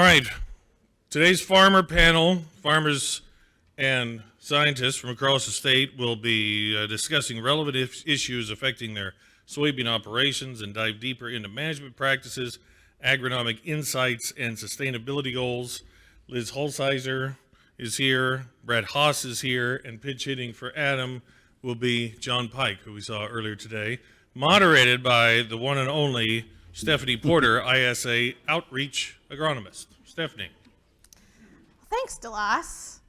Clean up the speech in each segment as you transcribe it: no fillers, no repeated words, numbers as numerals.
right. Today's farmer panel, farmers and scientists from across the state, will be discussing relevant issues affecting their soybean operations and dive deeper into management practices, agronomic insights, and sustainability goals. Liz Holsizer is here, Brad Haas is here, and pinch hitting for Adam will be John Pike, who we saw earlier today, moderated by the one and only Stephanie Porter, ISA Outreach Agronomist. Stephanie. Thanks, Delas.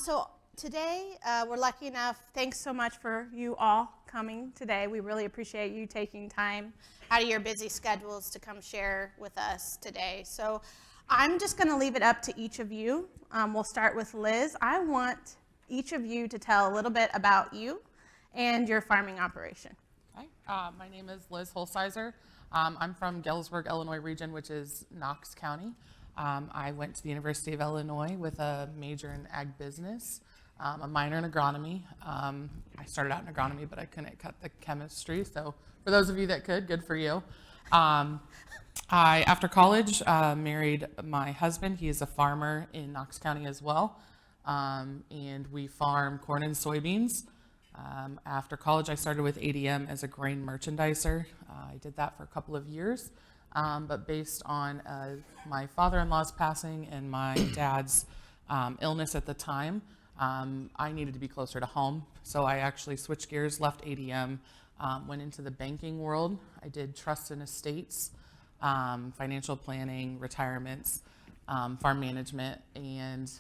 So today we're lucky enough, thanks so much for you all coming today. We really appreciate you taking time out of your busy schedules to come share with us today. So I'm just going to leave it up to each of you. We'll start with Liz. I want each of you to tell a little bit about you and your farming operation. Hi, my name is Liz Holsizer. I'm from Galesburg, Illinois region, which is Knox County. I went to the University of Illinois with a major in ag business, a minor in agronomy. I started out in agronomy, but I couldn't cut the chemistry. So for those of you that could, good for you. After college, married my husband. He is a farmer in Knox County as well. And we farm corn and soybeans. After college, I started with ADM as a grain merchandiser. I did that for a couple of years. But based on my father-in-law's passing and my dad's illness at the time, I needed to be closer to home. So I actually switched gears, left ADM, went into the banking world. I did trust and estates, financial planning, retirements, farm management, and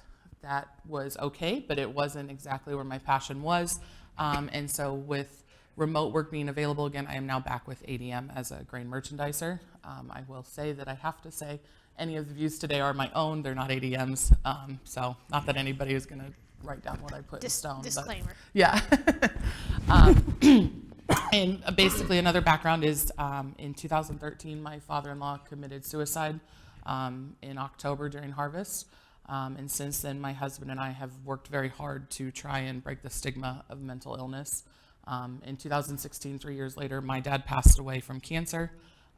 that was okay, but it wasn't exactly where my passion was. And so with remote work being available again, I am now back with ADM as a grain merchandiser. I will say that I have to say any of the views today are my own. They're not ADM's. So not that anybody is going to write down what I put in stone. Disclaimer. But, yeah. And basically another background is in 2013, my father-in-law committed suicide in October during harvest. And since then, my husband and I have worked very hard to try and break the stigma of mental illness. In 2016, 3 years later, my dad passed away from cancer.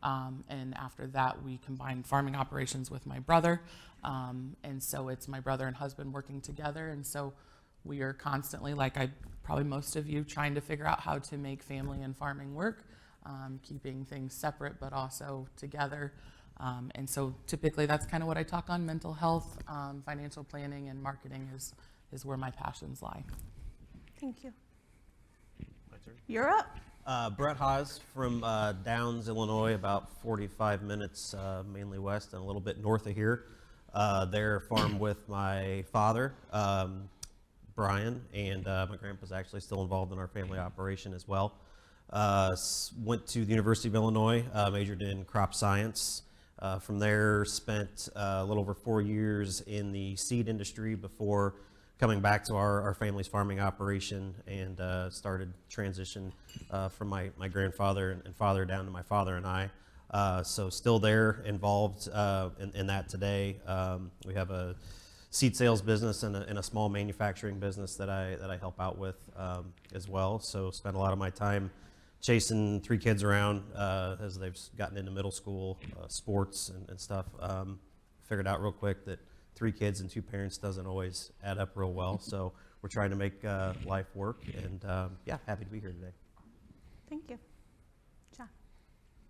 And after that, we combined farming operations with my brother. And so it's my brother and husband working together. And so we are constantly, like probably most of you, trying to figure out how to make family and farming work, keeping things separate but also together. And so typically that's kind of what I talk on. Mental health, financial planning, and marketing is where my passions lie. Thank you. You're up. Brett Haas from Downs, Illinois, about 45 minutes mainly west and a little bit north of here. There farm with my father, Brian, and my grandpa's actually still involved in our family operation as well. Went to the University of Illinois, majored in crop science. From there, spent a little over 4 years in the seed industry before coming back to our family's farming operation and started transition from my grandfather and father down to my father and I. So still there, involved in that today. We have a seed sales business and a small manufacturing business that I help out with as well. So spend a lot of my time chasing 3 kids around as they've gotten into middle school, sports and stuff. Figured out real quick that 3 kids and 2 parents doesn't always add up real well. So we're trying to make life work, and yeah, happy to be here today. Thank you. John.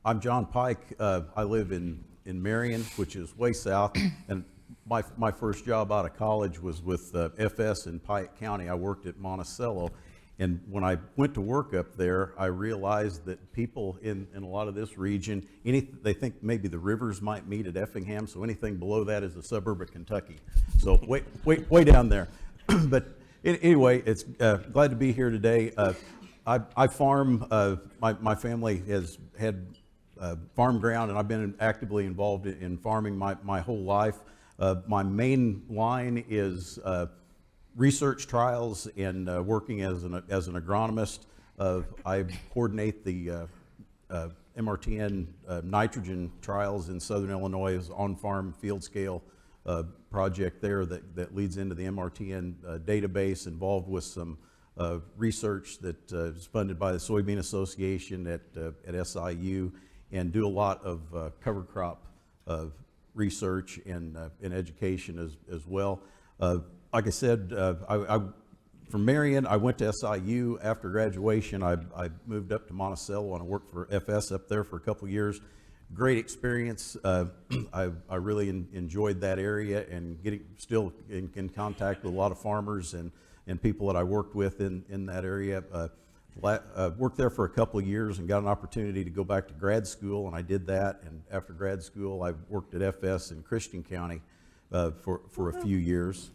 I'm John Pike. I live in Marion, which is way south, and my first job out of college was with FS in Pike County. I worked at Monticello. And when I went to work up there, I realized that people in a lot of this region, they think maybe the rivers might meet at Effingham, so anything below that is a suburb of Kentucky. So way down there. But anyway, it's glad to be here today. I farm. My family has had farm ground, and I've been actively involved in farming my whole life. My main line is research trials and working as an agronomist. I coordinate the MRTN nitrogen trials in Southern Illinois as on-farm field scale project there that leads into the MRTN database, involved with some research that is funded by the Soybean Association at SIU, and do a lot of cover crop research and education as well. Like I said, from Marion, I went to SIU. After graduation, I moved up to Monticello and I worked for FS up there for a couple years. Great experience. I really enjoyed that area and still in contact with a lot of farmers and people that I worked with in that area. Worked there for a couple of years and got an opportunity to go back to grad school, and I did that. And after grad school, I worked at FS in Christian County for a few years,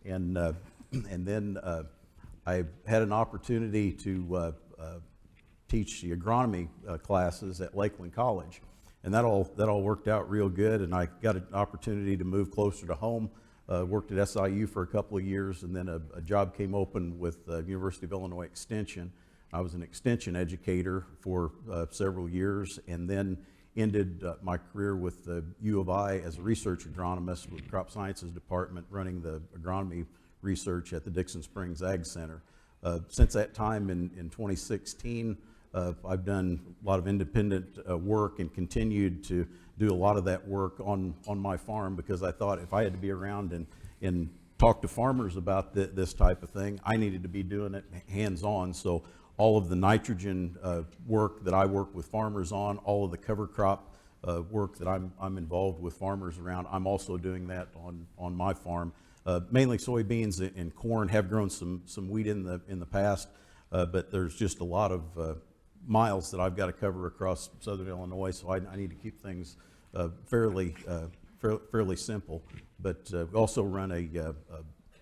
and then I had an opportunity to teach the agronomy classes at Lakeland College, and that all worked out real good. And I got an opportunity to move closer to home. Worked at SIU for a couple of years, and then a job came open with University of Illinois Extension. I was an extension educator for several years, and then ended my career with the U of I as a research agronomist with the Crop Sciences Department, running the agronomy research at the Dixon Springs Ag Center. Since that time in 2016, I've done a lot of independent work and continued to do a lot of that work on my farm, because I thought if I had to be around and talk to farmers about this type of thing, I needed to be doing it hands-on. So all of the nitrogen work that I work with farmers on, all of the cover crop work that I'm involved with farmers around, I'm also doing that on my farm. Mainly soybeans and corn. Have grown some wheat in the past, but there's just a lot of miles that I've got to cover across southern Illinois, so I need to keep things fairly simple. But we also run a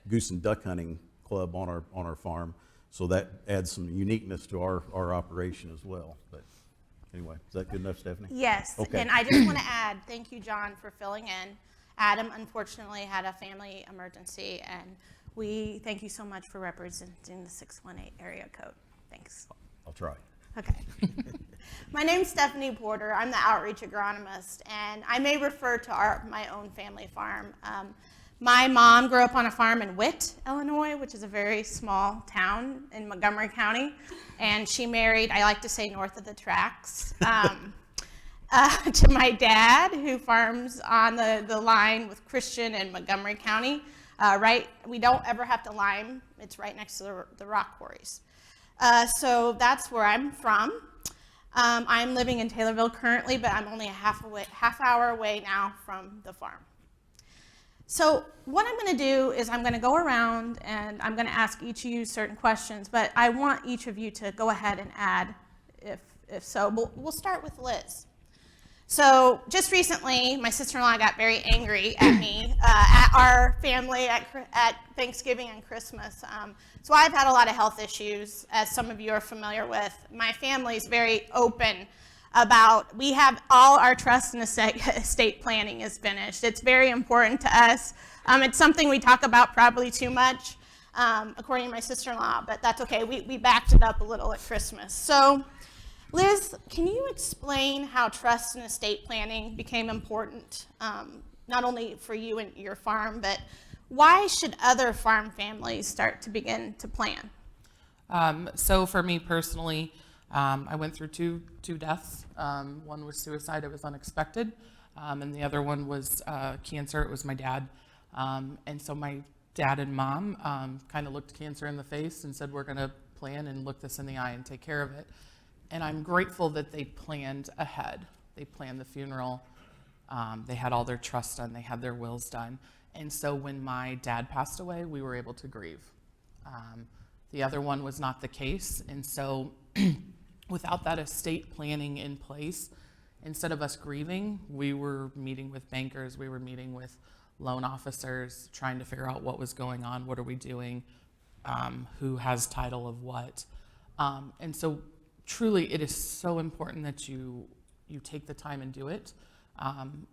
goose and duck hunting club on our farm, so that adds some uniqueness to our operation as well. But anyway, is that good enough, Stephanie? Yes, Okay. and I just want to add, thank you, John, for filling in. Adam unfortunately had a family emergency, and we thank you so much for representing the 618 area code. Thanks. I'll try. Okay. My name's Stephanie Porter. I'm the outreach agronomist, and I may refer to my own family farm. My mom grew up on a farm in Witt, Illinois, which is a very small town in Montgomery County, and she married, I like to say, north of the tracks, to my dad, who farms on the line with Christian and Montgomery County. We don't ever have to lime. It's right next to the rock quarries. So that's where I'm from. I'm living in Taylorville currently, but I'm only a half hour away now from the farm. So what I'm going to do is I'm going to go around and I'm going to ask each of you certain questions, but I want each of you to go ahead and add if so. We'll start with Liz. So just recently, my sister-in-law got very angry at me at our family at Thanksgiving and Christmas. So I've had a lot of health issues, as some of you are familiar with. My family's very open about, we have all our trust and estate planning is finished. It's very important to us. It's something we talk about probably too much, according to my sister-in-law, but that's okay. We backed it up a little at Christmas. So Liz, can you explain how trust and estate planning became important, not only for you and your farm, but why should other farm families start to begin to plan? So for me personally, I went through two deaths. One was suicide, it was unexpected, and the other one was cancer, it was my dad. And so my dad and mom kind of looked cancer in the face and said, we're gonna plan and look this in the eye and take care of it. And I'm grateful that they planned ahead. They planned the funeral, they had all their trusts done, they had their wills done. And so when my dad passed away, we were able to grieve. The other one was not the case, and so without that estate planning in place, instead of us grieving, we were meeting with bankers, we were meeting with loan officers, trying to figure out what was going on, what are we doing, who has title of what. And so truly it is so important that you take the time and do it.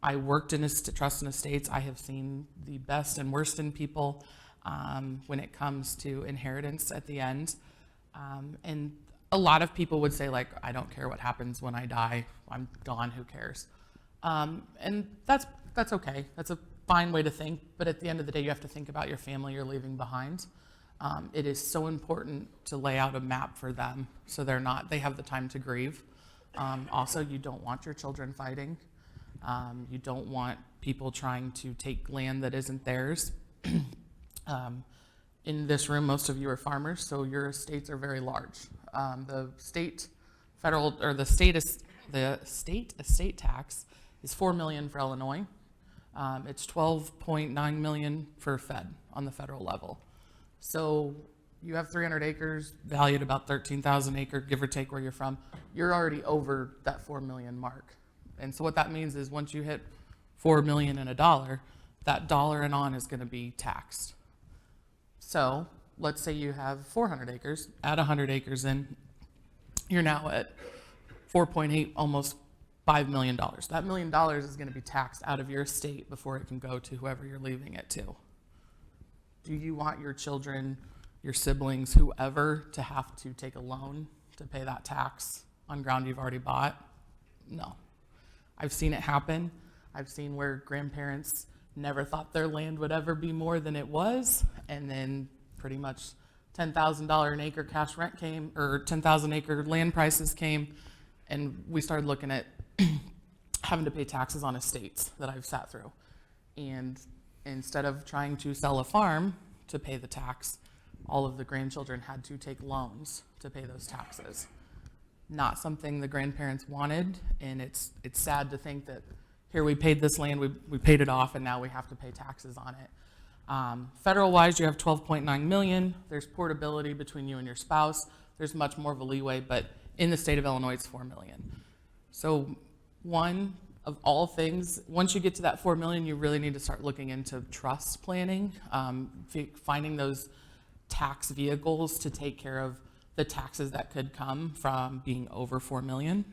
I worked in trust and estates. I have seen the best and worst in people when it comes to inheritance at the end. And a lot of people would say, like, I don't care what happens when I die, I'm gone, who cares? And that's okay, that's a fine way to think, but at the end of the day, you have to think about your family you're leaving behind. It is so important to lay out a map for them so they have the time to grieve. Also, you don't want your children fighting. You don't want people trying to take land that isn't theirs. In this room, most of you are farmers, so your estates are very large. The state estate tax is $4 million for Illinois. It's $12.9 million for Fed on the federal level. So you have 300 acres valued about 13,000 acre, give or take where you're from. You're already over that 4 million mark. And so what that means is once you hit 4 million and a dollar, that dollar and on is going to be taxed. So let's say you have 400 acres, add 100 acres in, you're now at 4.8, almost $5 million. That $1 million is going to be taxed out of your estate before it can go to whoever you're leaving it to. Do you want your children, your siblings, whoever, to have to take a loan to pay that tax on ground you've already bought? No. I've seen it happen. I've seen where grandparents never thought their land would ever be more than it was, and then pretty much $10,000 an acre cash rent came, or 10,000 acre land prices came, and we started looking at having to pay taxes on estates that I've sat through. And instead of trying to sell a farm to pay the tax, all of the grandchildren had to take loans to pay those taxes. Not something the grandparents wanted, and it's sad to think that here we paid this land, we paid it off, and now we have to pay taxes on it. Federal-wise, you have 12.9 million. There's portability between you and your spouse. There's much more of a leeway, but in the state of Illinois, it's 4 million. So one of all things, once you get to that 4 million, you really need to start looking into trust planning, finding those tax vehicles to take care of the taxes that could come from being over 4 million.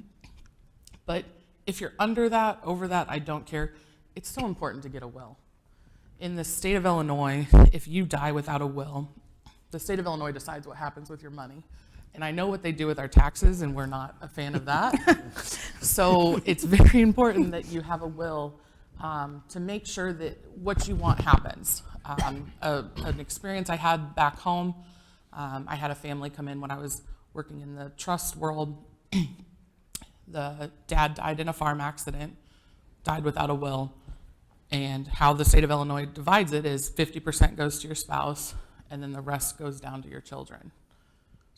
But if you're under that, over that, I don't care. It's so important to get a will. In the state of Illinois, if you die without a will, the state of Illinois decides what happens with your money. And I know what they do with our taxes, and we're not a fan of that. So it's very important that you have a will to make sure that what you want happens. An experience I had back home, I had a family come in when I was working in the trust world. The dad died in a farm accident, died without a will, and how the state of Illinois divides it is 50% goes to your spouse, and then the rest goes down to your children.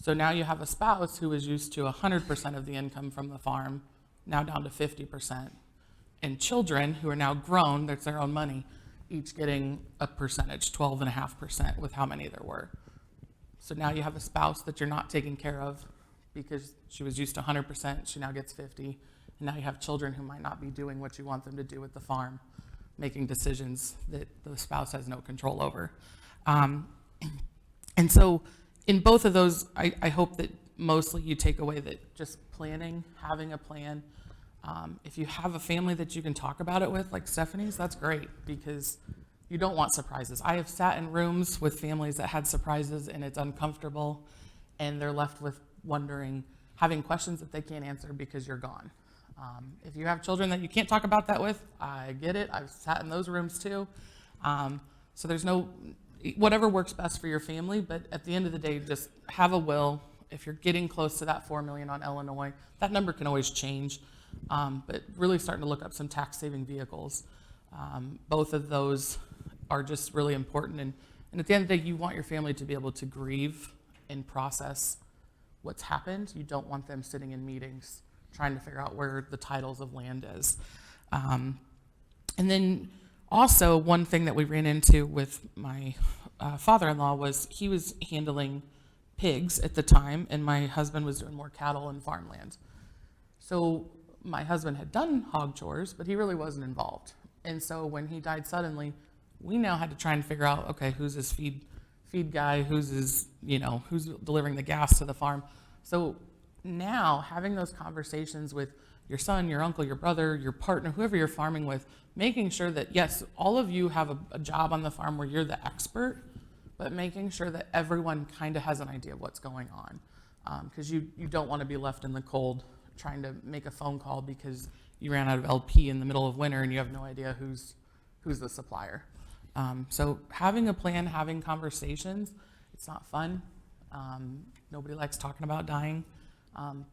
So now you have a spouse who is used to 100% of the income from the farm, now down to 50%, and children who are now grown, that's their own money, each getting a percentage, 12.5% with how many there were. So now you have a spouse that you're not taking care of because she was used to 100%, she now gets 50, and now you have children who might not be doing what you want them to do with the farm, making decisions that the spouse has no control over. And so in both of those, I hope that mostly you take away that just planning, having a plan. If you have a family that you can talk about it with, like Stephanie's, that's great, because you don't want surprises. I have sat in rooms with families that had surprises, and it's uncomfortable, and they're left with wondering, having questions that they can't answer because you're gone. If you have children that you can't talk about that with, I get it. I've sat in those rooms too. So there's whatever works best for your family, but at the end of the day, just have a will. If you're getting close to that 4 million on Illinois, that number can always change, but really starting to look up some tax saving vehicles. Both of those are just really important. And at the end of the day, you want your family to be able to grieve and process what's happened. You don't want them sitting in meetings trying to figure out where the titles of land is. And then also one thing that we ran into with my father-in-law was he was handling pigs at the time, and my husband was doing more cattle and farmland. So my husband had done hog chores, but he really wasn't involved. And so when he died suddenly, we now had to try and figure out, okay, who's his feed guy, who's delivering the gas to the farm. So now having those conversations with your son, your uncle, your brother, your partner, whoever you're farming with, making sure that, yes, all of you have a job on the farm where you're the expert, but making sure that everyone kind of has an idea of what's going on. Because you don't want to be left in the cold trying to make a phone call because you ran out of LP in the middle of winter and you have no idea who's the supplier. So having a plan, having conversations, it's not fun. Nobody likes talking about dying,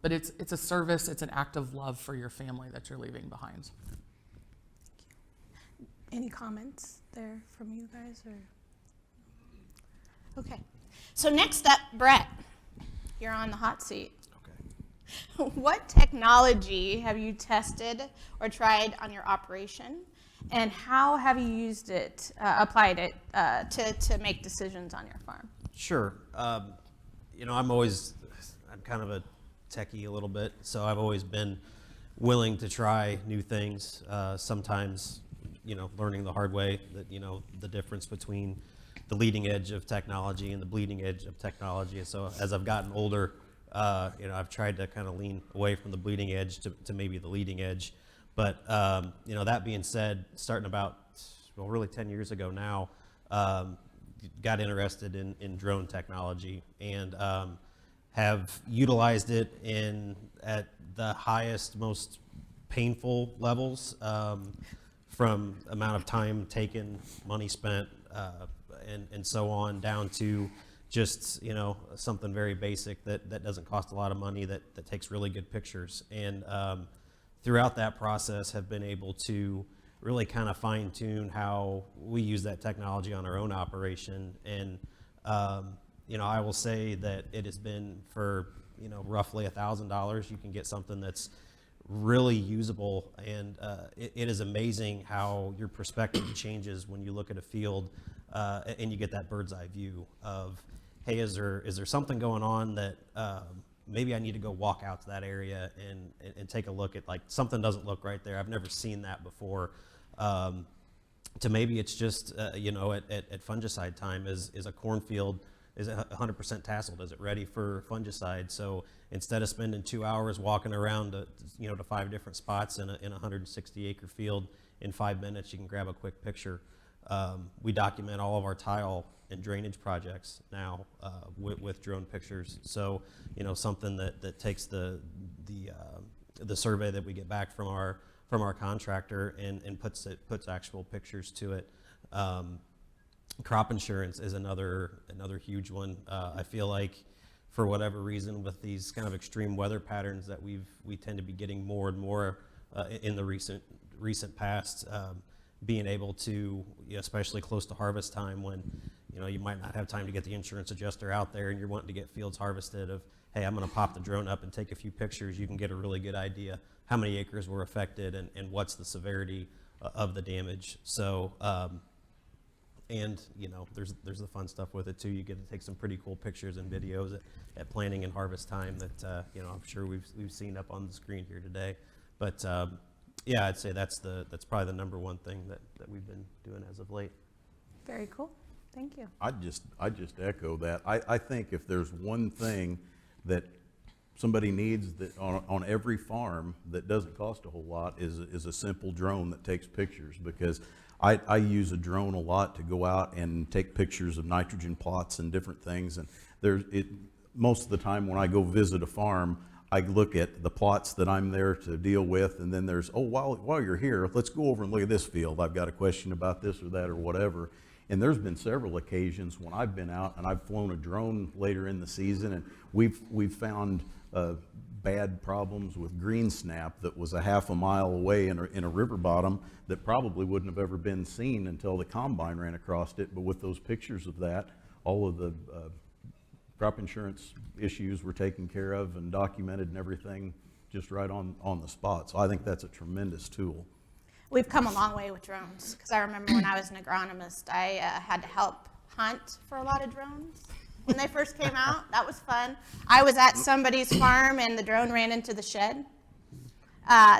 but it's a service, it's an act of love for your family that you're leaving behind. Any comments there from you guys? Or okay. So next up, Brett, you're on the hot seat. Okay. What technology have you tested or tried on your operation, and how have you used it, applied it to make decisions on your farm? Sure. I'm kind of a techie a little bit, so I've always been willing to try new things. Sometimes, learning the hard way that, the difference between the leading edge of technology and the bleeding edge of technology. And so as I've gotten older, I've tried to kind of lean away from the bleeding edge to maybe the leading edge. But, that being said, starting about, really 10 years ago now, got interested in drone technology and have utilized it at the highest, most painful levels, from amount of time taken, money spent, and so on, down to just something very basic that doesn't cost a lot of money, that takes really good pictures. And throughout that process have been able to really kind of fine tune how we use that technology on our own operation. And I will say that it has been for roughly $1,000 you can get something that's really usable, and it is amazing how your perspective changes when you look at a field and you get that bird's eye view of, hey, is there something going on that maybe I need to go walk out to that area and take a look at, like, something doesn't look right there. I've never seen that before. To maybe it's just at fungicide time, is a cornfield, is it 100% tasseled? Is it ready for fungicide? So instead of spending 2 hours walking around to 5 different spots in a 160-acre field, in 5 minutes you can grab a quick picture. We document all of our tile and drainage projects now with drone pictures. So something that takes the survey that we get back from our contractor and puts actual pictures to it. Crop insurance is another huge one. I feel like, for whatever reason, with these kind of extreme weather patterns that we tend to be getting more and more in the recent past, being able to, especially close to harvest time, when you might not have time to get the insurance adjuster out there and you're wanting to get fields harvested, of, hey, I'm going to pop the drone up and take a few pictures. You can get a really good idea how many acres were affected and what's the severity of the damage. So and there's the fun stuff with it too. You get to take some pretty cool pictures and videos at planting and harvest time that I'm sure we've seen up on the screen here today. But yeah, I'd say that's probably the number one thing that we've been doing as of late. Very cool. Thank you. I just echo that. I think if there's one thing that somebody needs that on every farm that doesn't cost a whole lot is a simple drone that takes pictures, because I use a drone a lot to go out and take pictures of nitrogen plots and different things. And most of the time when I go visit a farm, I look at the plots that I'm there to deal with, and then there's, while you're here, let's go over and look at this field. I've got a question about this or that or whatever. And there's been several occasions when I've been out and I've flown a drone later in the season, and we've found bad problems with green snap that was a half a mile away in a river bottom that probably wouldn't have ever been seen until the combine ran across it. But with those pictures of that, all of the crop insurance issues were taken care of and documented and everything just right on the spot. So I think that's a tremendous tool. We've come a long way with drones, because I remember when I was an agronomist, I had to help hunt for a lot of drones. When they first came out, that was fun. I was at somebody's farm and the drone ran into the shed.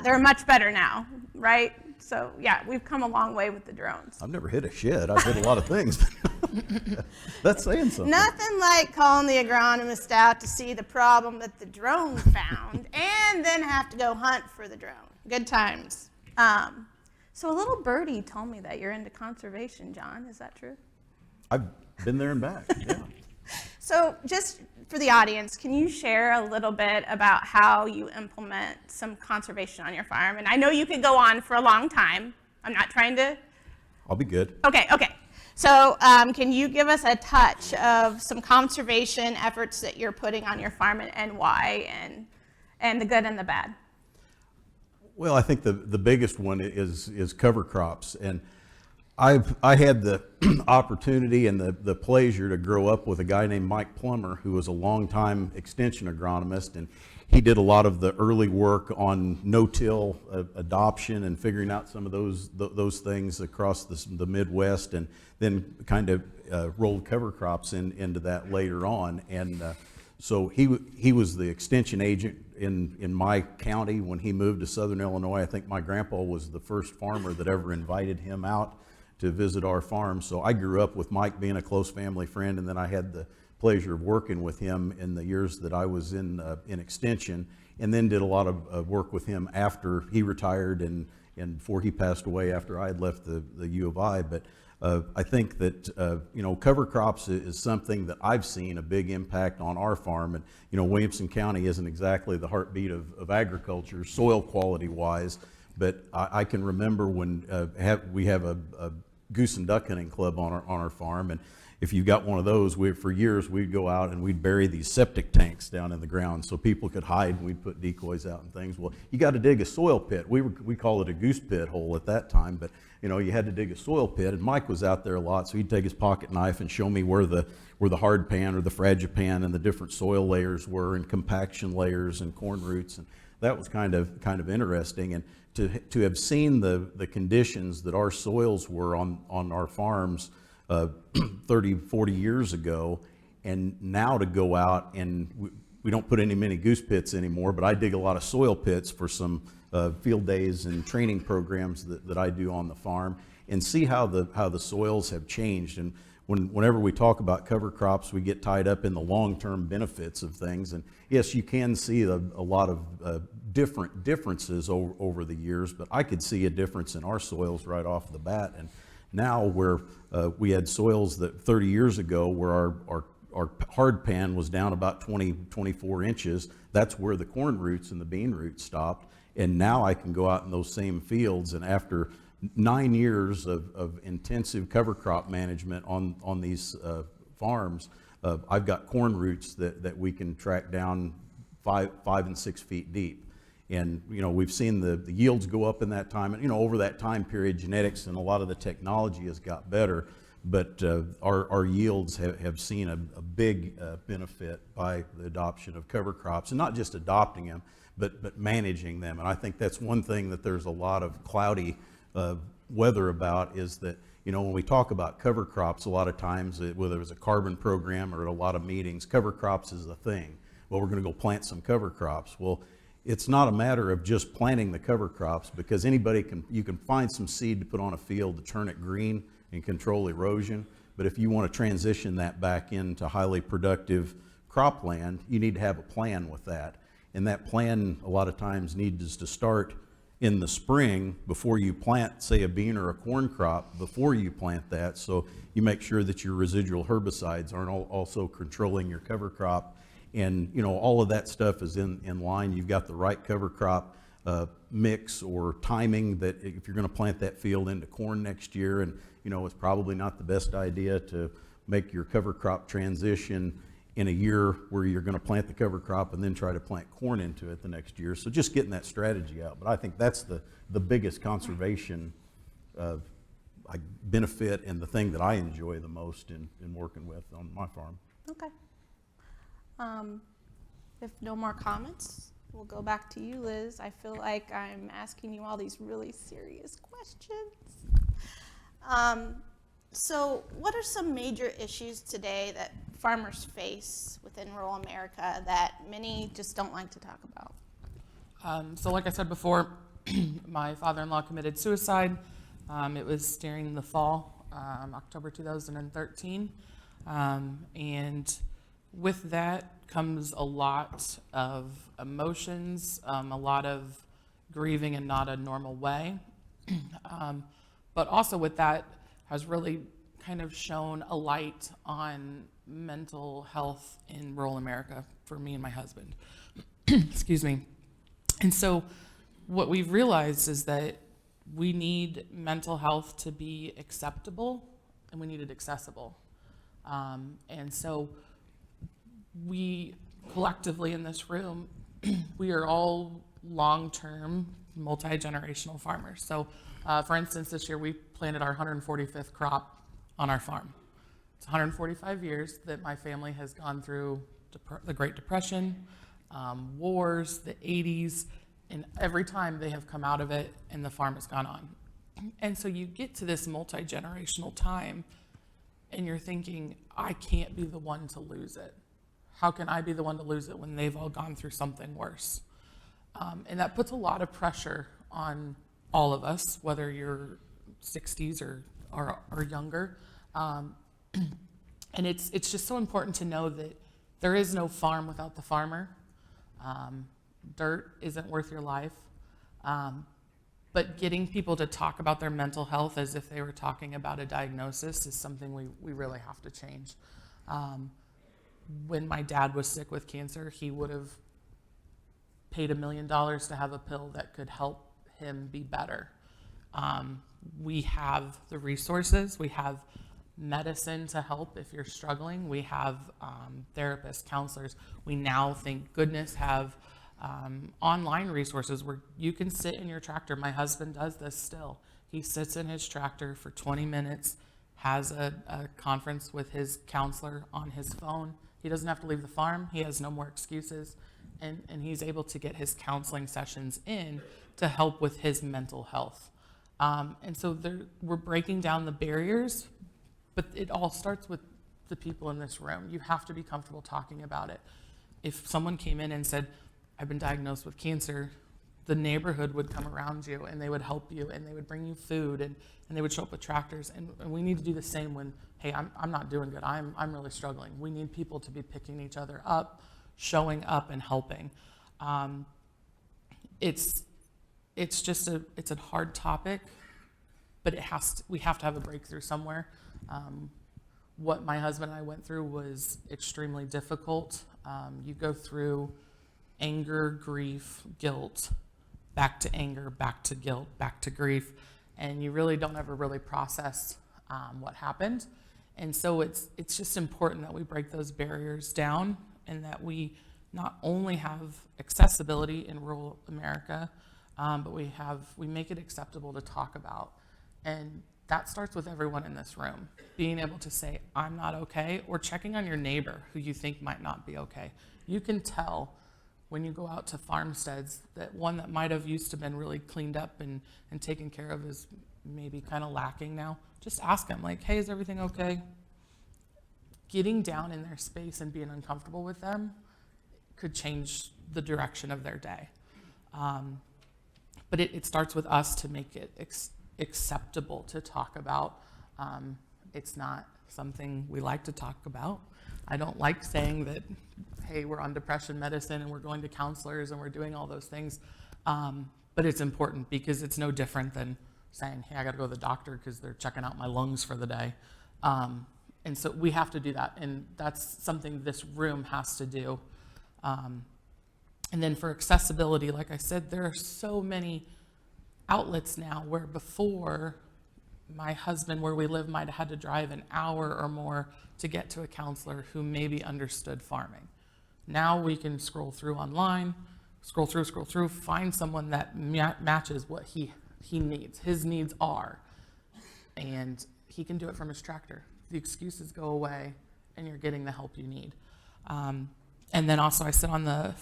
They're much better now, right? So yeah, we've come a long way with the drones. I've never hit a shed. I've hit a lot of things. That's saying something. Nothing like calling the agronomist out to see the problem that the drone found and then have to go hunt for the drone. Good times. So a little birdie told me that you're into conservation, John. Is that true? I've been there and back, yeah. So just for the audience, can you share a little bit about how you implement some conservation on your farm? And I know you could go on for a long time. I'm not trying to. I'll be good. Okay. So can you give us a touch of some conservation efforts that you're putting on your farm and why, and the good and the bad? Well, I think the biggest one is cover crops. And I had the opportunity and the pleasure to grow up with a guy named Mike Plummer, who was a longtime extension agronomist, and he did a lot of the early work on no-till adoption and figuring out some of those things across the Midwest, and then kind of rolled cover crops into that later on. And so he was the extension agent in my county when he moved to Southern Illinois. I think my grandpa was the first farmer that ever invited him out to visit our farm. So I grew up with Mike being a close family friend, and then I had the pleasure of working with him in the years that I was in extension, and then did a lot of work with him after he retired and before he passed away after I had left the U of I. But I think that cover crops is something that I've seen a big impact on our farm. And Williamson County isn't exactly the heartbeat of agriculture, soil quality wise, but I can remember when we have a goose and duck hunting club on our farm, and if you got one of those, for years we'd go out and we'd bury these septic tanks down in the ground so people could hide, and we'd put decoys out and things. Well, you got to dig a soil pit. We call it a goose pit hole at that time, but you had to dig a soil pit, and Mike was out there a lot, so he'd take his pocket knife and show me where the hard pan or the fragipan and the different soil layers were, and compaction layers and corn roots, and that was kind of interesting. And to have seen the conditions that our soils were on our farms 30, 40 years ago, and now to go out and we don't put many goose pits anymore, but I dig a lot of soil pits for some field days and training programs that I do on the farm, and see how the soils have changed. And whenever we talk about cover crops, we get tied up in the long-term benefits of things. And yes, you can see a lot of differences over the years, but I could see a difference in our soils right off the bat. And now where we had soils that 30 years ago where our hard pan was down about 24 inches, that's where the corn roots and the bean roots stopped. And now I can go out in those same fields, and after 9 years of intensive cover crop management on these farms, I've got corn roots that we can track down 5 and 6 feet deep. And we've seen the yields go up in that time. And over that time period, genetics and a lot of the technology has got better, but our yields have seen a big benefit by the adoption of cover crops, and not just adopting them, but managing them. And I think that's one thing that there's a lot of cloudy weather about, is that when we talk about cover crops, a lot of times, whether it was a carbon program or at a lot of meetings, cover crops is the thing. Well, we're going to go plant some cover crops. Well, it's not a matter of just planting the cover crops, because you can find some seed to put on a field to turn it green and control erosion. But if you want to transition that back into highly productive cropland, you need to have a plan with that. And that plan a lot of times needs to start in the spring before you plant, say, a bean or a corn crop, before you plant that, so you make sure that your residual herbicides aren't also controlling your cover crop. And all of that stuff is in line. You've got the right cover crop mix or timing, that if you're going to plant that field into corn next year, and it's probably not the best idea to make your cover crop transition in a year where you're going to plant the cover crop and then try to plant corn into it the next year. So just getting that strategy out. But I think that's the biggest conservation benefit, and the thing that I enjoy the most in working with on my farm. Okay. If no more comments, we'll go back to you, Liz. I feel like I'm asking you all these really serious questions. So what are some major issues today that farmers face within rural America that many just don't like to talk about? So like I said before, my father-in-law committed suicide. It was during the fall, October 2013. And with that comes a lot of emotions, a lot of grieving in not a normal way. But also with that has really kind of shone a light on mental health in rural America for me and my husband. Excuse me. And so what we've realized is that we need mental health to be acceptable, and we need it accessible. And so we collectively in this room, we are all long-term multi-generational farmers. So, for instance, this year we planted our 145th crop on our farm. It's 145 years that my family has gone through the Great Depression, wars, the 80s, and every time they have come out of it and the farm has gone on. And so you get to this multi-generational time and you're thinking, I can't be the one to lose it. How can I be the one to lose it when they've all gone through something worse? And that puts a lot of pressure on all of us, whether you're 60s or younger. And it's just so important to know that there is no farm without the farmer. Dirt isn't worth your life. But getting people to talk about their mental health as if they were talking about a diagnosis is something we really have to change. When my dad was sick with cancer, he would have paid $1 million to have a pill that could help him be better. We have the resources. We have medicine to help if you're struggling. We have therapists, counselors. We now, thank goodness, have online resources where you can sit in your tractor. My husband does this still. He sits in his tractor for 20 minutes, has a conference with his counselor on his phone. He doesn't have to leave the farm. He has no more excuses. And he's able to get his counseling sessions in to help with his mental health. And so we're breaking down the barriers, but it all starts with the people in this room. You have to be comfortable talking about it. If someone came in and said, I've been diagnosed with cancer, the neighborhood would come around you and they would help you and they would bring you food and they would show up with tractors. And we need to do the same when, hey, I'm not doing good. I'm really struggling. We need people to be picking each other up, showing up and helping. It's a hard topic, but we have to have a breakthrough somewhere. What my husband and I went through was extremely difficult. You go through anger, grief, guilt, back to anger, back to guilt, back to grief, and you really don't ever really process what happened. And so it's just important that we break those barriers down and that we not only have accessibility in rural America, but we make it acceptable to talk about. And that starts with everyone in this room, being able to say, I'm not okay, or checking on your neighbor who you think might not be okay. You can tell when you go out to farmsteads that one that might have used to been really cleaned up and taken care of is maybe kind of lacking now. Just ask them, like, hey, is everything okay? Getting down in their space and being uncomfortable with them could change the direction of their day. But it starts with us to make it acceptable to talk about. It's not something we like to talk about. I don't like saying that, hey, we're on depression medicine and we're going to counselors and we're doing all those things. But it's important because it's no different than saying, hey, I got to go to the doctor because they're checking out my lungs for the day. And so we have to do that. And that's something this room has to do. And then for accessibility, like I said, there are so many outlets now where before my husband, where we live, might have had to drive an hour or more to get to a counselor who maybe understood farming. Now we can scroll through online, scroll through, find someone that matches what he needs, his needs are, and he can do it from his tractor. The excuses go away and you're getting the help you need. And then also I sit on the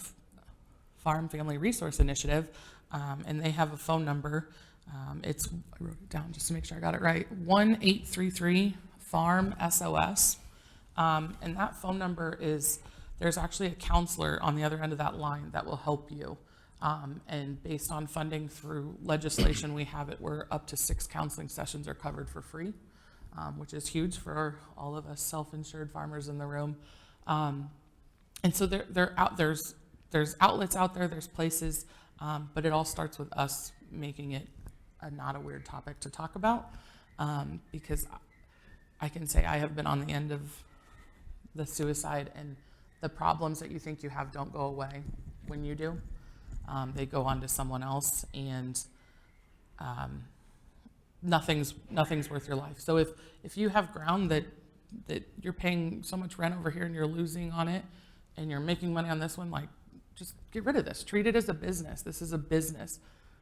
Farm Family Resource Initiative, and they have a phone number. I wrote it down just to make sure I got it right, 1-833-FARM-SOS. And that phone number there's actually a counselor on the other end of that line that will help you. And based on funding through legislation, we have it where up to 6 counseling sessions are covered for free, which is huge for all of us self-insured farmers in the room. And so there's outlets out there, there's places, but it all starts with us making it not a weird topic to talk about, because I can say I have been on the end of the suicide, and the problems that you think you have don't go away when you do. They go on to someone else, and nothing's worth your life. So if you have ground that you're paying so much rent over here and you're losing on it, and you're making money on this one, like, just get rid of this. Treat it as a business. This is a business.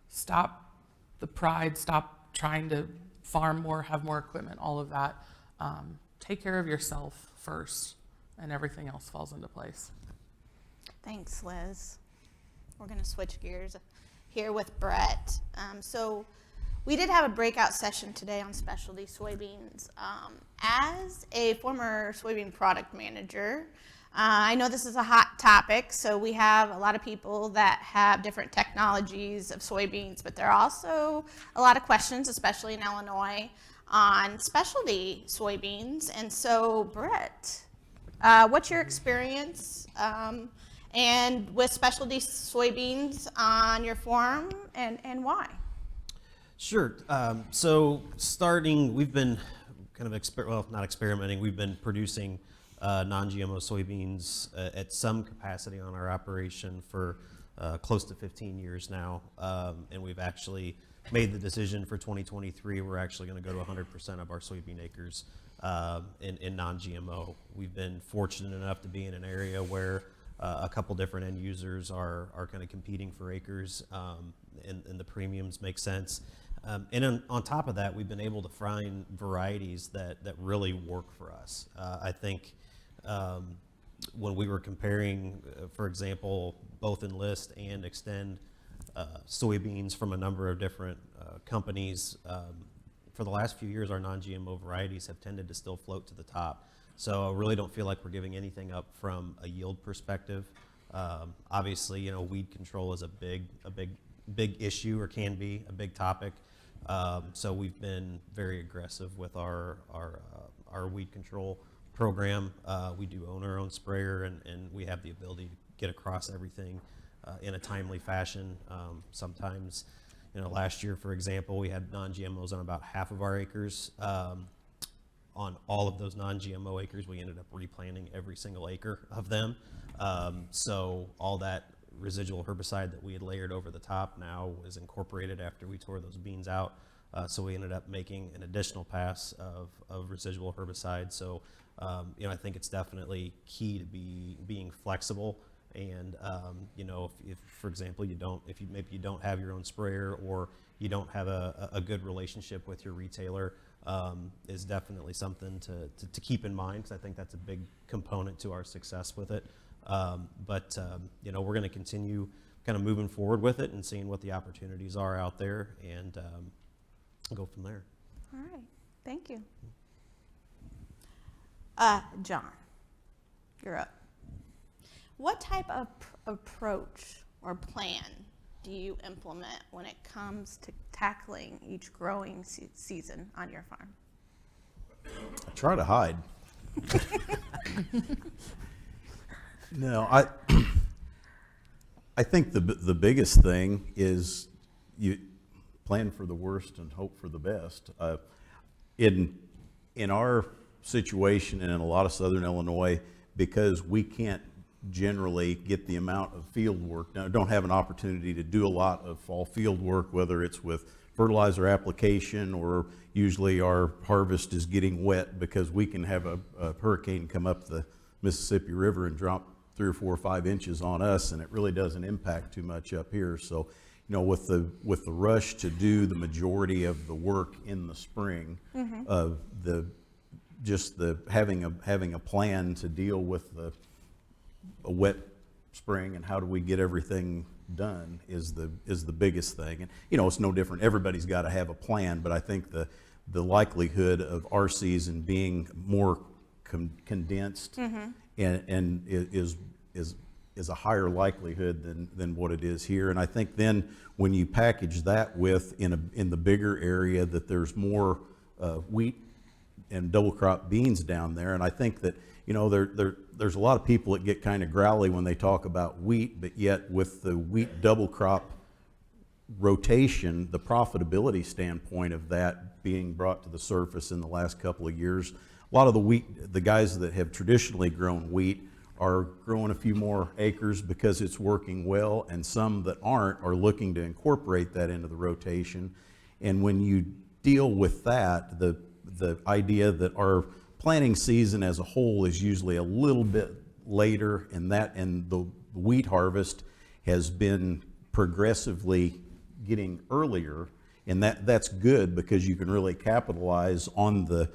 stop the pride, stop trying to farm more, have more equipment, all of that. Take care of yourself first, and everything else falls into place. Thanks, Liz. We're going to switch gears here with Brett. So we did have a breakout session today on specialty soybeans. As a former soybean product manager, I know this is a hot topic, so we have a lot of people that have different technologies of soybeans, but there are also a lot of questions, especially in Illinois, on specialty soybeans. And so, Brett, what's your experience and with specialty soybeans on your farm, and why? Sure. So starting, we've been kind of not experimenting. We've been producing non-GMO soybeans at some capacity on our operation for close to 15 years now, and we've actually made the decision for 2023. We're actually going to go to 100% of our soybean acres in non-GMO. We've been fortunate enough to be in an area where a couple different end users are kind of competing for acres, and the premiums make sense. And on top of that, we've been able to find varieties that really work for us. I think when we were comparing, for example, both Enlist and Extend soybeans from a number of different companies, for the last few years, our non-GMO varieties have tended to still float to the top. So I really don't feel like we're giving anything up from a yield perspective. Obviously, weed control is a big issue, or can be a big topic. So we've been very aggressive with our weed control program. We do own our own sprayer, and we have the ability to get across everything in a timely fashion. Sometimes, last year, for example, we had non-GMOs on about half of our acres. On all of those non-GMO acres, we ended up replanting every single acre of them. So all that residual herbicide that we had layered over the top now was incorporated after we tore those beans out. So we ended up making an additional pass of residual herbicide. So, I think it's definitely key to being flexible. And, if for example, maybe you don't have your own sprayer, or you don't have a good relationship with your retailer, is definitely something to keep in mind, because I think that's a big component to our success with it. But we're going to continue kind of moving forward with it and seeing what the opportunities are out there, and go from there. All right, thank you. John, you're up. What type of approach or plan do you implement when it comes to tackling each growing season on your farm? I try to hide. No, I think the biggest thing is you plan for the worst and hope for the best. In our situation, and in a lot of southern Illinois, because we can't generally get the amount of field work, now don't have an opportunity to do a lot of fall field work, whether it's with fertilizer application, or usually our harvest is getting wet because we can have a hurricane come up the Mississippi River and drop 3 or 4 or 5 inches on us, and it really doesn't impact too much up here. So, with the rush to do the majority of the work in the spring, of having a plan to deal with a wet spring, and how do we get everything done is the biggest thing. And it's no different. Everybody's got to have a plan, but I think the likelihood of our season being more condensed and is a higher likelihood than what it is here. And I think then when you package that with in the bigger area, that there's more wheat and double crop beans down there. And I think that there's a lot of people that get kind of growly when they talk about wheat, but yet with the wheat double crop rotation, the profitability standpoint of that being brought to the surface in the last couple of years, a lot of the guys that have traditionally grown wheat are growing a few more acres because it's working well, and some that aren't are looking to incorporate that into the rotation. And when you deal with that, the idea that our planting season as a whole is usually a little bit later, and the wheat harvest has been progressively getting earlier, and that's good because you can really capitalize on the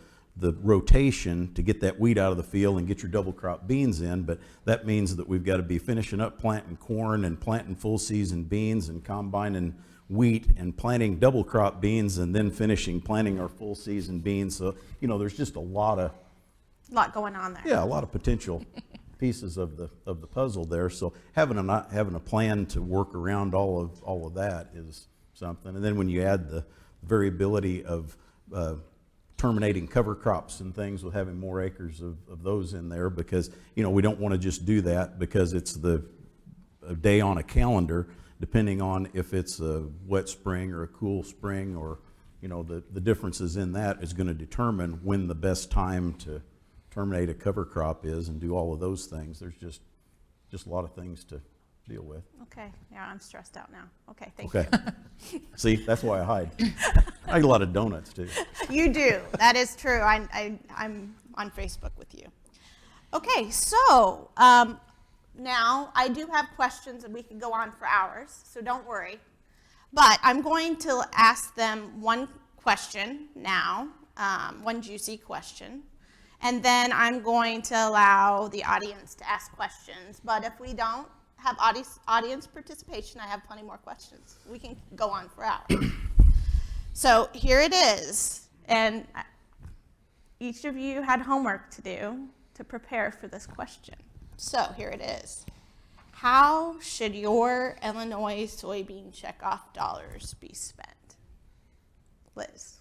rotation to get that wheat out of the field and get your double crop beans in. But that means that we've got to be finishing up planting corn and planting full season beans and combining wheat and planting double crop beans and then finishing planting our full season beans. So, you know, there's just a lot going on there. yeah, a lot of potential pieces of the puzzle there. So having a plan to work around all of that is something. And then when you add the variability of terminating cover crops and things with having more acres of those in there, because, you know, we don't want to just do that because it's a day on a calendar, depending on if it's a wet spring or a cool spring, or, you know, the differences in that is going to determine when the best time to terminate a cover crop is and do all of those things. There's just a lot of things to deal with. Okay, yeah, I'm stressed out now. Okay, thank you. Okay. See, that's why I hide. I eat a lot of donuts too. You do. That is true. I'm on Facebook with you. Okay, so now I do have questions and we could go on for hours, so don't worry. But I'm going to ask them one question now, one juicy question, and then I'm going to allow the audience to ask questions. But if we don't have audience participation, I have plenty more questions. We can go on for hours. So here it is, and each of you had homework to do to prepare for this question. So here it is. How should your Illinois soybean checkoff dollars be spent? Liz.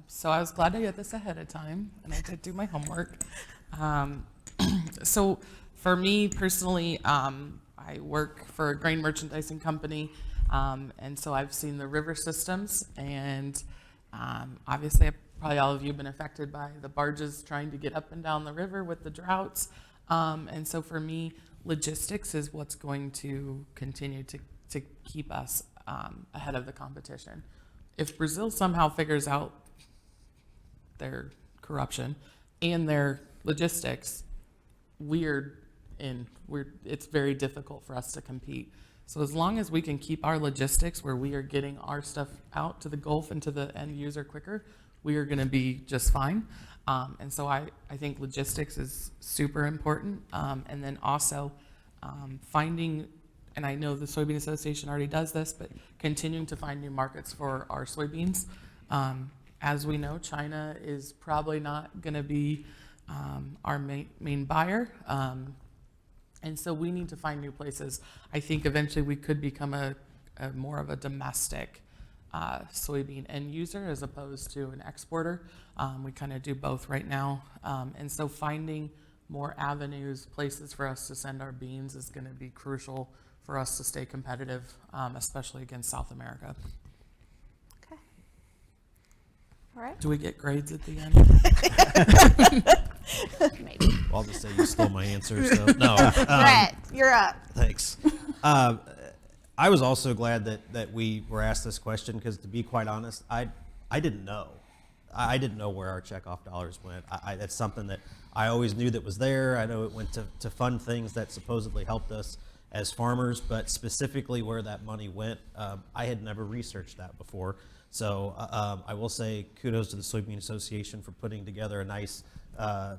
So I was glad to get this ahead of time, and I did do my homework. So for me personally, I work for a grain merchandising company, and so I've seen the river systems, and obviously probably all of you have been affected by the barges trying to get up and down the river with the droughts. And so for me, logistics is what's going to continue to keep us ahead of the competition. If Brazil somehow figures out their corruption and their logistics, it's very difficult for us to compete. So as long as we can keep our logistics where we are getting our stuff out to the Gulf and to the end user quicker, we are going to be just fine. And so I think logistics is super important. And then also finding, and I know the Soybean Association already does this, but continuing to find new markets for our soybeans. As we know, China is probably not going to be our main buyer. And so we need to find new places. I think eventually we could become a more of a domestic soybean end user as opposed to an exporter. We kind of do both right now. And so finding more avenues, places for us to send our beans is going to be crucial for us to stay competitive, especially against South America. Okay. All right. Do we get grades at the end? Maybe. I'll just say you stole my answer. So no. Brett, you're up. Thanks. I was also glad that we were asked this question because, to be quite honest, I didn't know. I didn't know where our checkoff dollars went. That's something that I always knew that was there. I know it went to fund things that supposedly helped us as farmers, but specifically where that money went, I had never researched that before. So I will say kudos to the Soybean Association for putting together a nice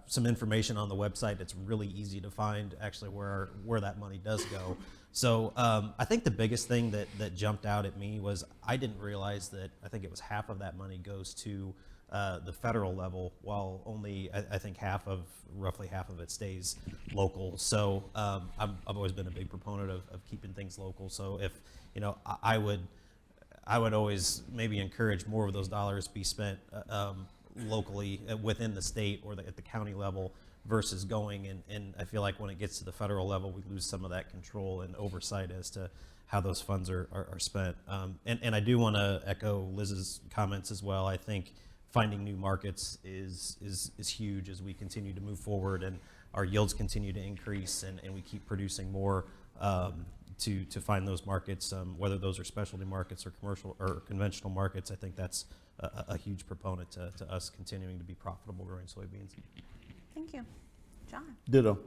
some information on the website. It's really easy to find actually where that money does go. So I think the biggest thing that jumped out at me was I didn't realize that I think it was half of that money goes to the federal level, while only I think roughly half of it stays local. So I've always been a big proponent of keeping things local. So if I would always maybe encourage more of those dollars be spent locally within the state or at the county level versus going and I feel like when it gets to the federal level, we lose some of that control and oversight as to how those funds are spent. And I do want to echo Liz's comments as well. I think finding new markets is huge as we continue to move forward and our yields continue to increase and we keep producing more to find those markets, whether those are specialty markets or commercial or conventional markets. I think that's a huge proponent to us continuing to be profitable growing soybeans. Thank you. John. Ditto.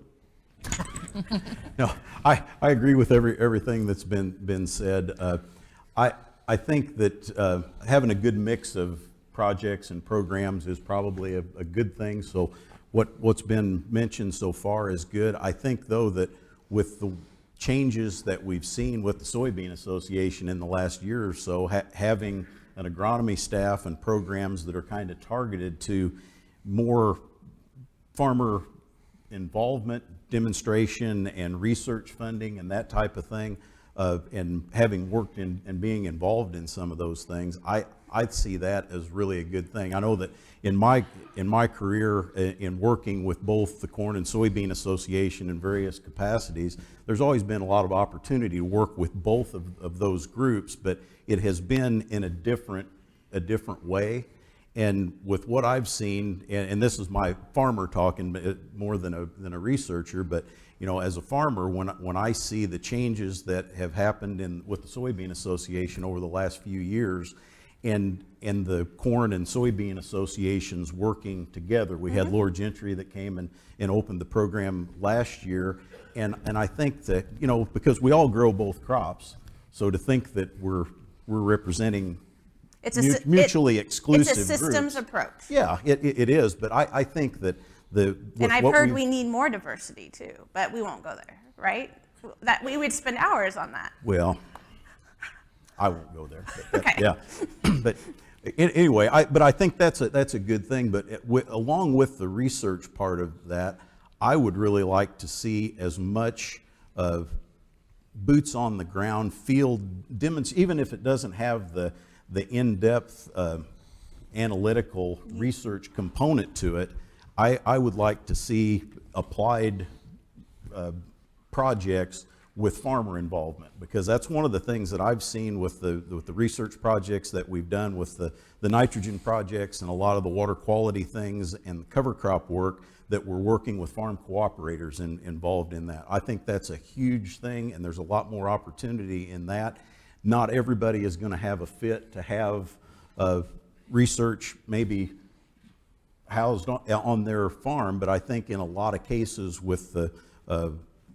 No, I agree with everything that's been said. I think that having a good mix of projects and programs is probably a good thing. So what's been mentioned so far is good. I think, though, that with the changes that we've seen with the Soybean Association in the last year or so, having an agronomy staff and programs that are kind of targeted to more farmer involvement, demonstration, and research funding and that type of thing, and having worked in and being involved in some of those things, I see that as really a good thing. I know that in my career in working with both the Corn and Soybean Association in various capacities, there's always been a lot of opportunity to work with both of those groups, but it has been in a different way. And with what I've seen, and this is my farmer talking more than a researcher, but you know, as a farmer, when I see the changes that have happened with the Soybean Association over the last few years, and the Corn and Soybean Associations working together, we had Laura Gentry that came and opened the program last year, and I think that, you know, because we all grow both crops, so to think that we're representing mutually exclusive It's a systems groups. approach. Yeah, it is, but I think that And I've heard we need more diversity too, but we won't go there, right? That we would spend hours on that. Well, I won't go there. But Okay. Yeah, but anyway, I think that's a good thing. But along with the research part of that, I would really like to see as much of boots on the ground field even if it doesn't have the in-depth analytical research component to it. I would like to see applied projects with farmer involvement, because that's one of the things that I've seen with the research projects that we've done with the nitrogen projects and a lot of the water quality things and the cover crop work, that we're working with farm cooperators involved in that. I think that's a huge thing, and there's a lot more opportunity in that. Not everybody is going to have a fit to have research maybe housed on their farm, but I think in a lot of cases with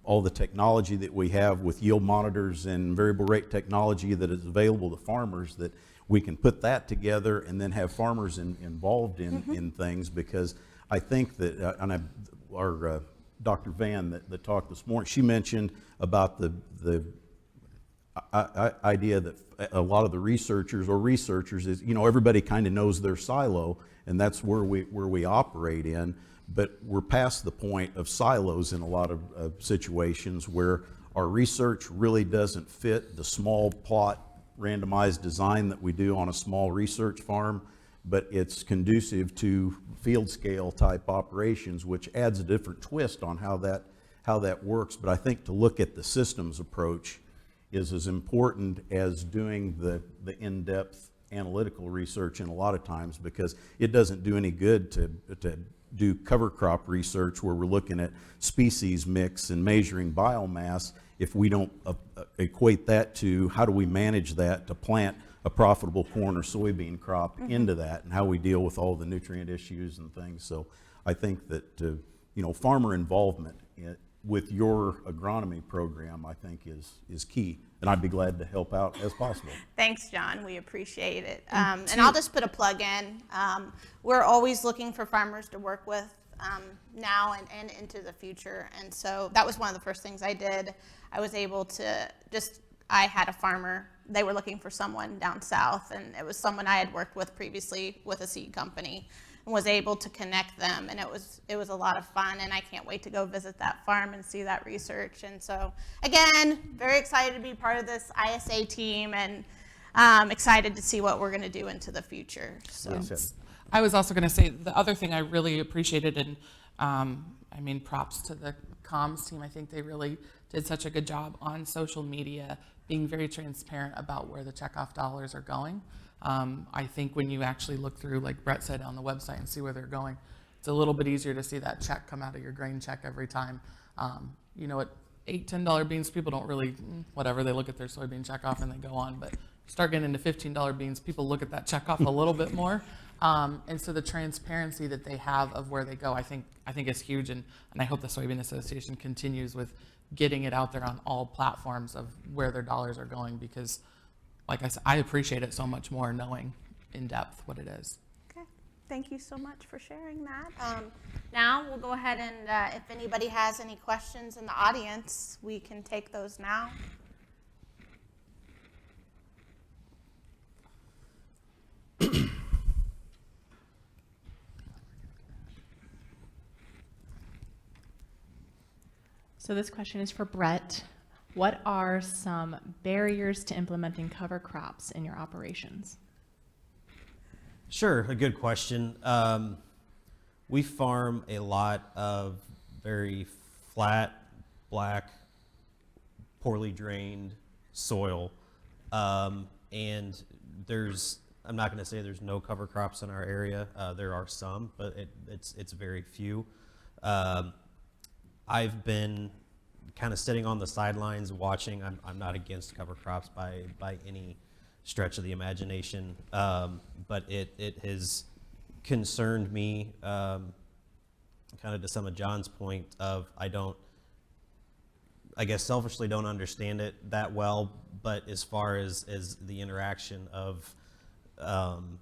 all the technology that we have with yield monitors and variable rate technology that is available to farmers, that we can put that together and then have farmers involved in things, because I think that, our Dr. Van that talked this morning, she mentioned about the idea that a lot of the researchers is, you know, everybody kind of knows their silo, and that's where we operate in. But we're past the point of silos in a lot of situations where our research really doesn't fit the small plot randomized design that we do on a small research farm, but it's conducive to field scale type operations, which adds a different twist on how that works. But I think to look at the systems approach is as important as doing the in-depth analytical research in a lot of times, because it doesn't do any good to do cover crop research where we're looking at species mix and measuring biomass if we don't equate that to how do we manage that to plant a profitable corn or soybean crop into that, and how we deal with all the nutrient issues and things. So I think that you know, farmer involvement with your agronomy program, I think is key, and I'd be glad to help out as possible. Thanks, John. We appreciate it. And I'll just put a plug in. We're always looking for farmers to work with now and into the future. And so that was one of the first things I did. I was able to I had a farmer. They were looking for someone down south, and it was someone I had worked with previously with a seed company, and was able to connect them, and it was a lot of fun, and I can't wait to go visit that farm and see that research. And so again, very excited to be part of this ISA team, and excited to see what we're going to do into the future. So Yes. I was also going to say the other thing I really appreciated, and I mean, props to the comms team. I think they really did such a good job on social media, being very transparent about where the checkoff dollars are going. I think when you actually look through, like Brett said, on the website and see where they're going, it's a little bit easier to see that check come out of your grain check every time. You know, at $8, $10 beans, people don't really, whatever, they look at their soybean checkoff and they go on. But start getting into $15 beans, people look at that checkoff a little bit more. And so the transparency that they have of where they go, I think is huge. And I hope the Soybean Association continues with getting it out there on all platforms of where their dollars are going, because like I said, I appreciate it so much more knowing in depth what it is. Okay, thank you so much for sharing that. Now we'll go ahead and if anybody has any questions in the audience, we can take those now. So this question is for Brett. What are some barriers to implementing cover crops in your operations? Sure, a good question. We farm a lot of very flat, black, poorly drained soil. And I'm not going to say there's no cover crops in our area. There are some, but it's very few. I've been kind of sitting on the sidelines watching. I'm not against cover crops by any stretch of the imagination, but it has concerned me, kind of to some of John's point of I guess selfishly don't understand it that well, but as far as the interaction of, when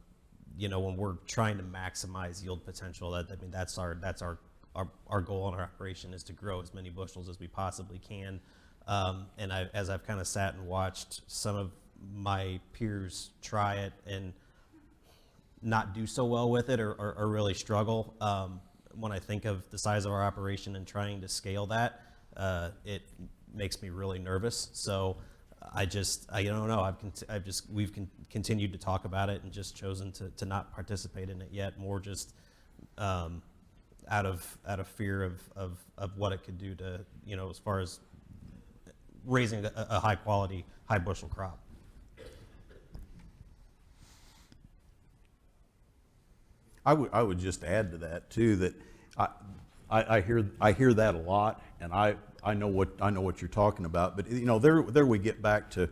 we're trying to maximize yield potential, that's our goal in our operation is to grow as many bushels as we possibly can. And as I've kind of sat and watched some of my peers try it and not do so well with it or really struggle, when I think of the size of our operation and trying to scale that, it makes me really nervous. So I don't know. We've continued to talk about it and just chosen to not participate in it yet. More just out of fear of what it could do to, as far as raising a high quality, high bushel crop. I would just add to that too, that I hear that a lot, and I know what you're talking about. But there we get back to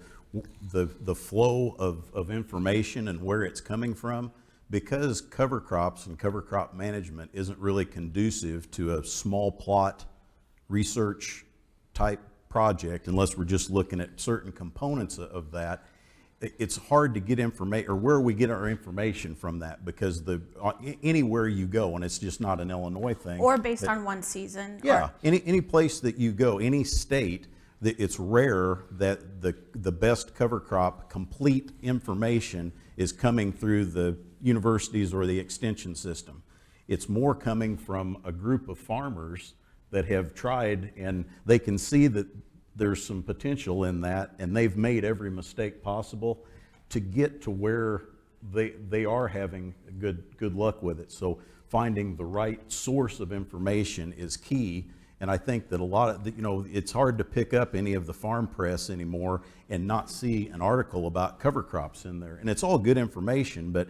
the flow of information and where it's coming from, because cover crops and cover crop management isn't really conducive to a small plot research type project unless we're just looking at certain components of that. It's hard to get information, or where we get our information from that, because anywhere you go, and it's just not an Illinois thing. Or based on one season. Yeah, Or, any place that you go, any state, it's rare that the best cover crop complete information is coming through the universities or the extension system. It's more coming from a group of farmers that have tried, and they can see that there's some potential in that, and they've made every mistake possible to get to where they are having good luck with it. So finding the right source of information is key. And I think that a lot of, it's hard to pick up any of the farm press anymore and not see an article about cover crops in there. And it's all good information, but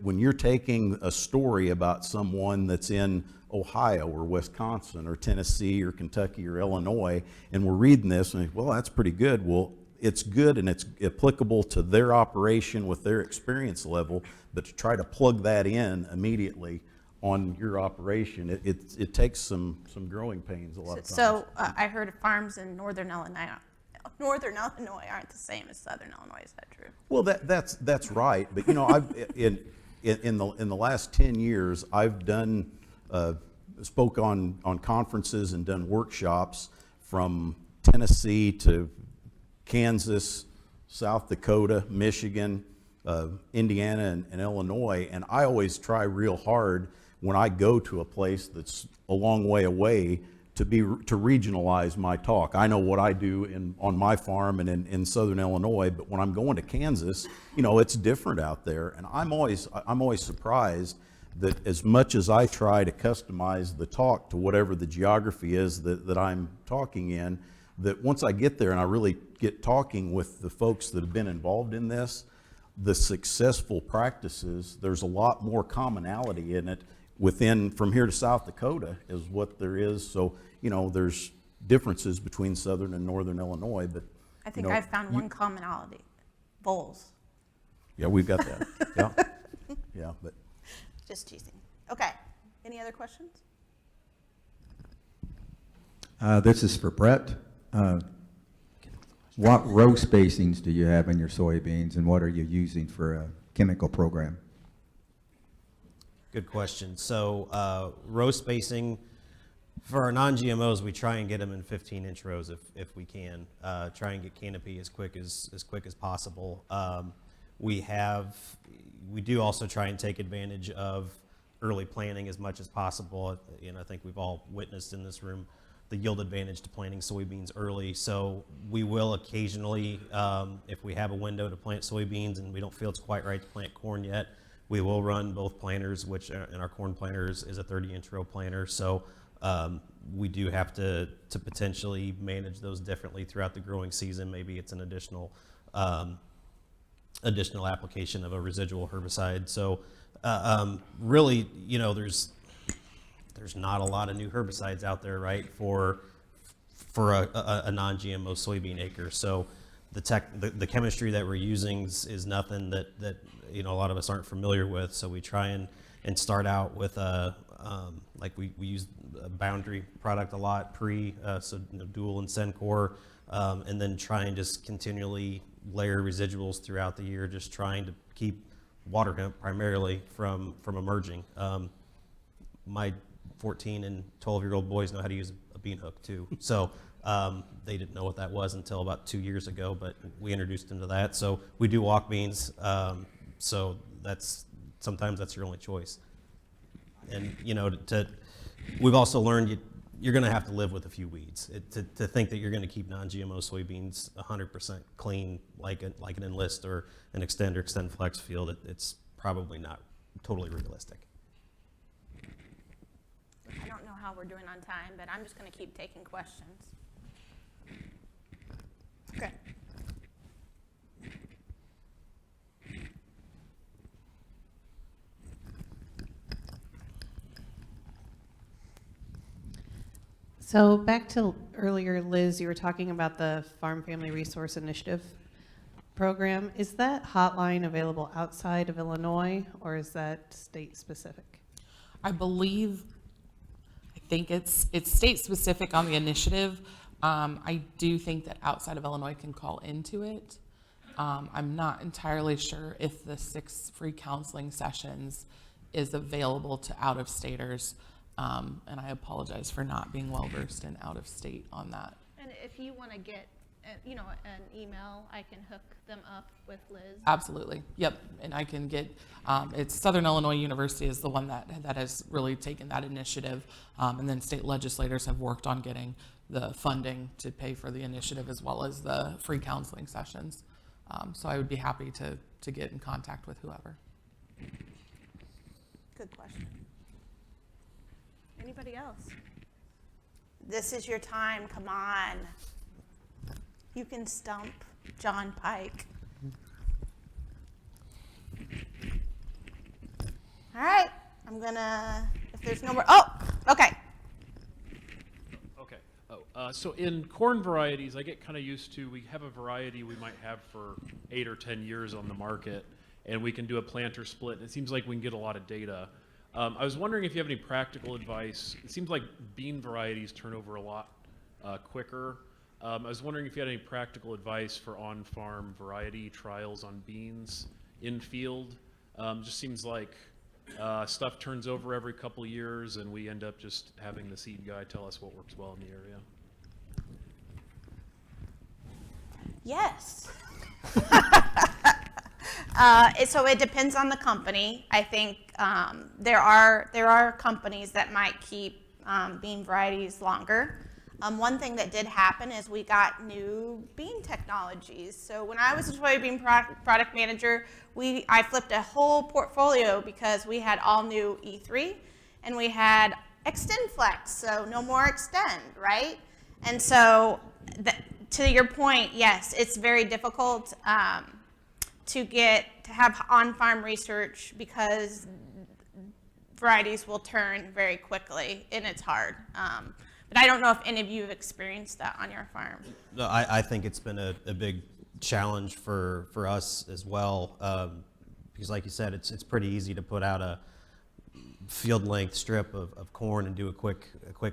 when you're taking a story about someone that's in Ohio or Wisconsin or Tennessee or Kentucky or Illinois, and we're reading this and, well, that's pretty good. Well, it's good and it's applicable to their operation with their experience level, but to try to plug that in immediately on your operation, it takes some growing pains a lot of times. so I heard farms in northern Illinois aren't the same as southern Illinois. Is that true? Well, that's right. But I've in the last 10 years, I've done spoke on conferences and done workshops from Tennessee to Kansas, South Dakota, Michigan, Indiana, and Illinois. And I always try real hard when I go to a place that's a long way away to regionalize my talk. I know what I do on my farm and in southern Illinois, but when I'm going to Kansas, it's different out there. And I'm always surprised that as much as I try to customize the talk to whatever the geography is that I'm talking in, that once I get there and I really get talking with the folks that have been involved in this, the successful practices, there's a lot more commonality in it from here to South Dakota is what there is. So, there's differences between southern and northern Illinois, but I think I've found one commonality: voles. yeah, we've got that. Yeah, yeah, but Just teasing. Okay. Any other questions? This is for Brett. What row spacings do you have in your soybeans, and what are you using for a chemical program? Good question. So row spacing, for our non-GMOs, we try and get them in 15-inch rows if we can. Try and get canopy as quick as possible. We do also try and take advantage of early planting as much as possible. And I think we've all witnessed in this room the yield advantage to planting soybeans early. So we will occasionally, if we have a window to plant soybeans and we don't feel it's quite right to plant corn yet, we will run both planters, which in our corn planters is a 30-inch row planter. So we do have to potentially manage those differently throughout the growing season. Maybe it's an additional application of a residual herbicide. So really, you know, there's not a lot of new herbicides out there, right, for a non-GMO soybean acre. So the chemistry that we're using is nothing that you know, a lot of us aren't familiar with. So we try and start out with like we use a boundary product a lot, so you know, Dual and Sencor, and then try and just continually layer residuals throughout the year, just trying to keep water hemp primarily from emerging. My 14 and 12-year-old boys know how to use a bean hook too. So they didn't know what that was until about 2 years ago, but we introduced them to that. So we do walk beans. So sometimes that's your only choice. And you know, we've also learned you're going to have to live with a few weeds. To think that you're going to keep non-GMO soybeans 100% clean, like an Enlist or an Extend Flex field, it's probably not totally realistic. I don't know how we're doing on time, but I'm just going to keep taking questions. Okay. So back to earlier, Liz, you were talking about the Farm Family Resource Initiative program. Is that hotline available outside of Illinois, or is that state specific? I think it's state specific on the initiative. I do think that outside of Illinois can call into it. I'm not entirely sure if the 6 free counseling sessions is available to out-of-staters. And I apologize for not being well-versed in out-of-state on that. And if you want to get, you know, an email, I can hook them up with Liz. Absolutely. Yep. And I can get, it's Southern Illinois University is the one that has really taken that initiative. And then state legislators have worked on getting the funding to pay for the initiative as well as the free counseling sessions. So I would be happy to get in contact with whoever. Good question. Anybody else? This is your time. Come on. You can stump John Pike. All right. I'm gonna, if there's no more, oh, okay. Okay. So in corn varieties, I get kind of used to, we have a variety we might have for 8 or 10 years on the market, and we can do a planter split. And it seems like we can get a lot of data. I was wondering if you have any practical advice. It seems like bean varieties turn over a lot quicker. I was wondering if you had any practical advice for on-farm variety trials on beans in field. Just seems like stuff turns over every couple years, and we end up just having the seed guy tell us what works well in the area. Yes. So it depends on the company. I think there are companies that might keep bean varieties longer. One thing that did happen is we got new bean technologies. So when I was a soybean product manager, I flipped a whole portfolio because we had all new E3 and we had Extend Flex, so no more Extend, right? And so to your point, yes, it's very difficult to have on-farm research because varieties will turn very quickly and it's hard. But I don't know if any of you have experienced that on your farm. No, I think it's been a big challenge for us as well, because like you said, it's pretty easy to put out field length strip of corn and do a quick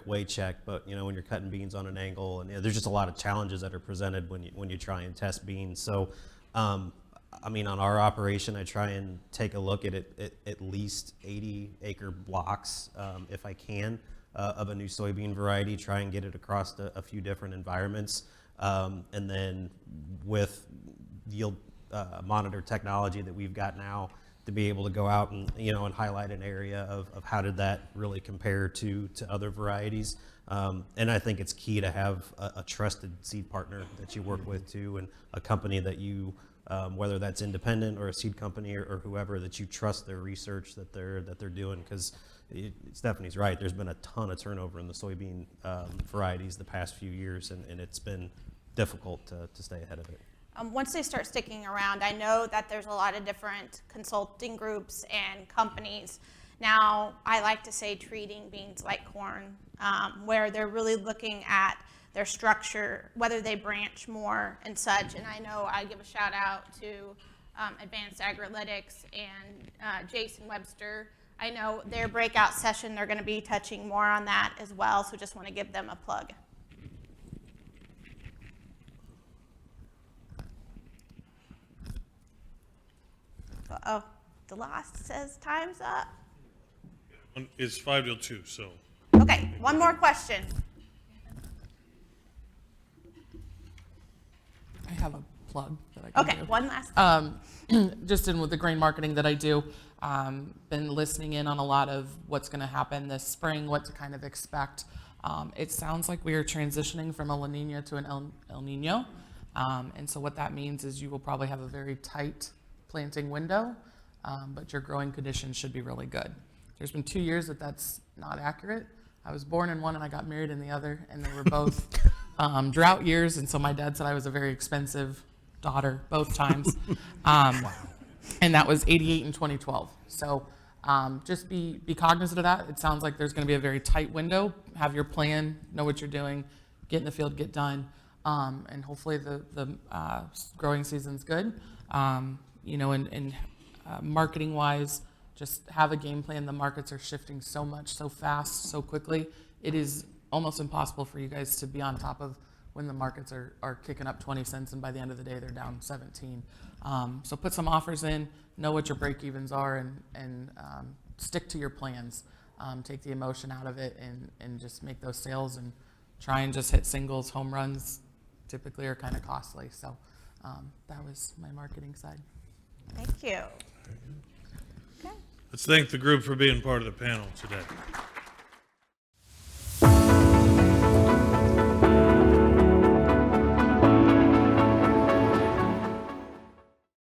weight check. But when you're cutting beans on an angle, and there's just a lot of challenges that are presented when you try and test beans. So I mean, on our operation, I try and take a look at at least 80-acre blocks, if I can, of a new soybean variety, try and get it across a few different environments. And then with yield monitor technology that we've got now, to be able to go out and, and highlight an area of how did that really compare to other varieties. And I think it's key to have a trusted seed partner that you work with too, and a company that you, whether that's independent or a seed company or whoever, that you trust their research that they're doing, because Stephanie's right. There's been a ton of turnover in the soybean varieties the past few years, and it's been difficult to stay ahead of it. Once they start sticking around, I know that there's a lot of different consulting groups and companies. Now, I like to say treating beans like corn, where they're really looking at their structure, whether they branch more and such. And I know I give a shout out to Advanced Agrilytics and Jason Webster. I know their breakout session, they're going to be touching more on that as well, so just want to give them a plug. Uh-oh, DeLoss says time's up. It's 5 till 2, so. Okay, one more question. I have a plug that I can Okay, do. one last. Just in with the grain marketing that I do, been listening in on a lot of what's going to happen this spring, what to kind of expect. It sounds like we are transitioning from a La Nina to an El Nino. And so what that means is you will probably have a very tight planting window, but your growing conditions should be really good. There's been 2 years that's not accurate. I was born in one and I got married in the other, and they were both drought years, and so my dad said I was a very expensive daughter both times. And that was 88 and 2012. So just be cognizant of that. It sounds like there's going to be a very tight window. Have your plan, know what you're doing, get in the field, get done, and hopefully the growing season's good. And marketing wise, just have a game plan. The markets are shifting so much, so fast, so quickly. It is almost impossible for you guys to be on top of when the markets are kicking up 20 cents and by the end of the day they're down 17. So put some offers in, know what your break evens are, and stick to your plans. Take the emotion out of it and just make those sales, and try and just hit singles. Home runs typically are kind of costly. So that was my marketing side. Thank you. Okay. Let's thank the group for being part of the panel today.